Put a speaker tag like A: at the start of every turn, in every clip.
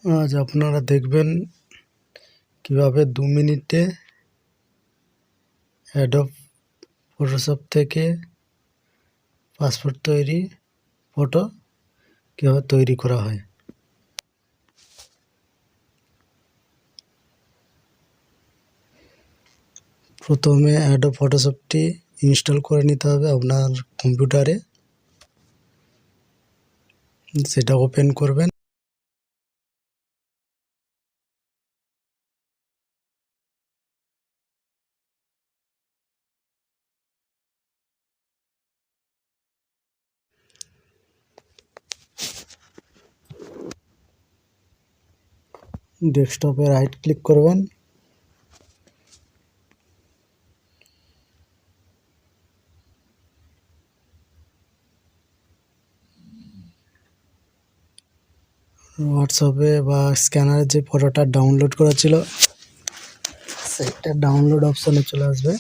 A: আজ আপনারা দেখবেন কিভাবে 2 মিনিটে অ্যাডোব ফটোশপ থেকে পাসপোর্ট তৈরি ফটো কিভাবে তৈরি করা হয়। প্রথমে অ্যাডোব ফটোশপটি ইনস্টল করে নিতে হবে আপনার কম্পিউটারে। সেটা ওপেন করবেন। ডেস্কটপে রাইট ক্লিক করবেন। হোয়াটসঅ্যাপে বা স্ক্যানারে যে ফটোটা ডাউনলোড করা ছিল সেটা ডাউনলোড অপশনে চলে আসবে।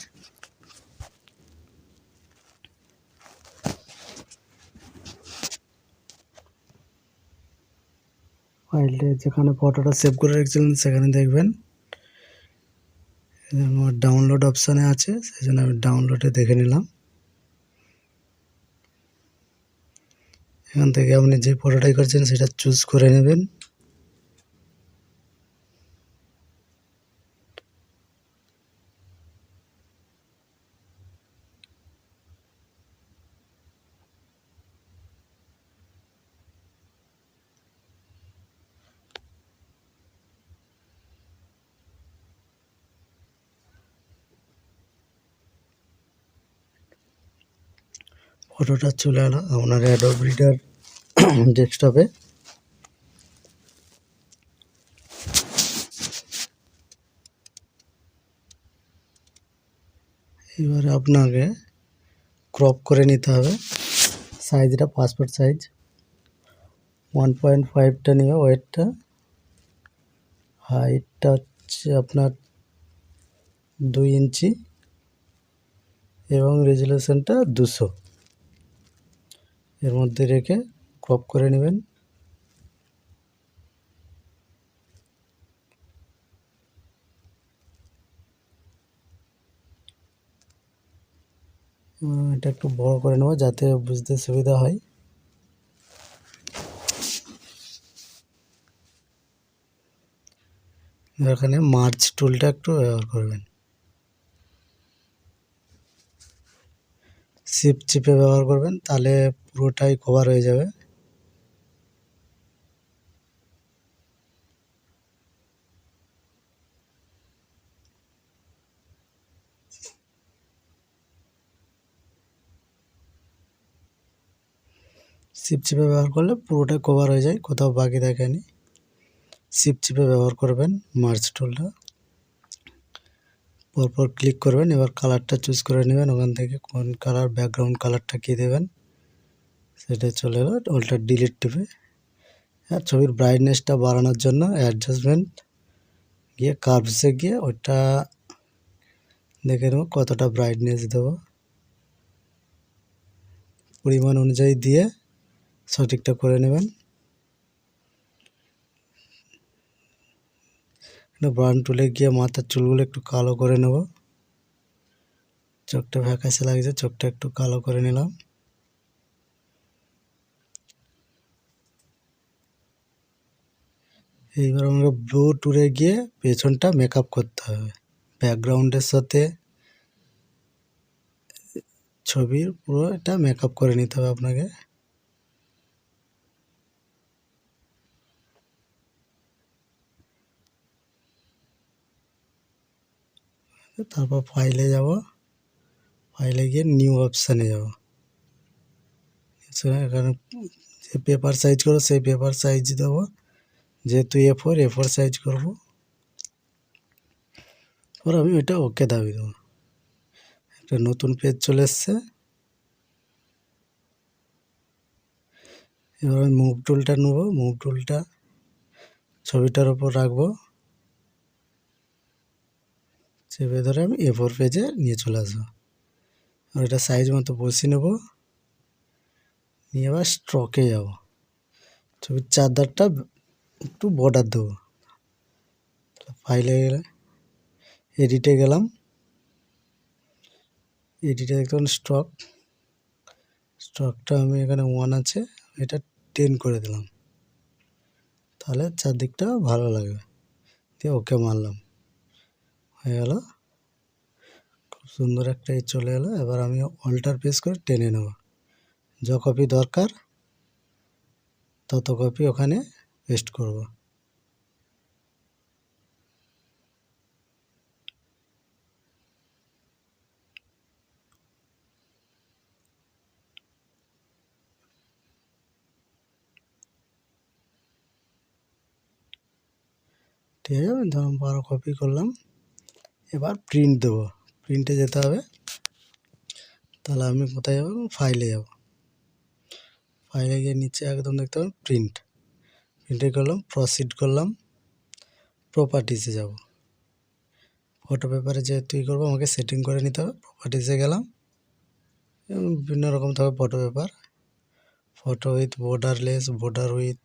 A: ফাইলটা যেখানে ফটোটা সেভ করে রেখেছিলেন সেখানে দেখবেন আমার ডাউনলোড অপশানে আছে, সেই জন্য আমি ডাউনলোডে দেখে নিলাম। এখান থেকে আপনি যে ফটোটাই করছেন সেটা চুজ করে নেবেন। ফটোটা চলে এলো আপনার অ্যাডোব রিডার ডেস্কটপে। এবারে আপনাকে ক্রপ করে নিতে হবে। সাইজটা পাসপোর্ট সাইজ 1.5টা নিয়ে ওয়েটটা, হাইটটা হচ্ছে আপনার 2 ইঞ্চি এবং রেজুলেশনটা 200 এর মধ্যে রেখে ক্রপ করে নেবেন। এটা একটু বড় করে নেব যাতে বুঝতে সুবিধা হয়। এখানে মার্জ টুলটা একটু ব্যবহার করবেন। শিফট চিপে ব্যবহার করবেন, তাহলে পুরোটাই কভার হয়ে যাবে। শিফট চিপে ব্যবহার করলে পুরোটাই কভার হয়ে যায়, কোথাও বাকি থাকেনি। শিফট চিপে ব্যবহার করবেন মার্জ টুলটা। পরপর ক্লিক করবেন। এবার কালারটা চুজ করে নেবেন, ওখান থেকে কোন কালার, ব্যাকগ্রাউন্ড কালারটা কী দেবেন সেটা চলে এলো। ওটা ডিলিট টিপে আর ছবির ব্রাইটনেসটা বাড়ানোর জন্য অ্যাডজাস্টমেন্ট গিয়ে কার্ভসে গিয়ে ওটা দেখে নেব কতটা ব্রাইটনেস দেবো। পরিমাণ অনুযায়ী দিয়ে সঠিকটা করে নেবেন। ব্রাউন টুলে গিয়ে মাথার চুলগুলো একটু কালো করে নেব। চোখটা ফ্যাকাশে লাগছে, চোখটা একটু কালো করে নিলাম। এইবার আমরা ব্লু টুলে গিয়ে পেছনটা মেকআপ করতে হবে। ব্যাকগ্রাউন্ডের সাথে ছবির পুরো এটা মেকআপ করে নিতে হবে আপনাকে। তারপর ফাইলে যাব, ফাইলে গিয়ে নিউ অপশানে যাব। এখানে যে পেপার সাইজ করো সেই পেপার সাইজ দেবো, যেহেতু A4 সাইজ করবো। এবার আমি ওইটা ওকে দাবি দেবো। একটা নতুন পেজ চলে এসছে। এবার আমি মুভ টুলটা নেব, মুভ টুলটা ছবিটার ওপর রাখবো, চেপে ধরে আমি A4 পেজে নিয়ে চলে আসবো। আর এটা সাইজ মতো বসিয়ে নেব, নিয়ে আবার স্ট্রোকে যাব। ছবির চারধারটা একটু বর্ডার দেবো। ফাইলে গেলে এডিটে গেলাম, এডিটে দেখুন স্ট্রকটা আমি এখানে 1 আছে, এটা 10 করে দিলাম, তাহলে চারদিকটা ভালো লাগবে। দিয়ে ওকে মারলাম, হয়ে গেল। খুব সুন্দর একটা চলে এলো। এবার আমি অল্টার প্রেস করে টেনে নেব, য কপি দরকার তত কপি ওখানে পেস্ট করব। ঠিক আছে, ধরুন 12 কপি করলাম। এবার প্রিন্ট দেবো, প্রিন্টে যেতে হবে। তাহলে আমি কোথায় যাব? ফাইলে যাব। ফাইলে গিয়ে নিচে একদম দেখতে পাবেন প্রিন্টে করলাম, প্রসিড করলাম, প্রপার্টিসে যাব। ফটো পেপারে যেহেতু করবো আমাকে সেটিং করে নিতে হবে। প্রপার্টিসে গেলাম, বিভিন্ন রকম থাকবে photo paper, photo with borderless, border with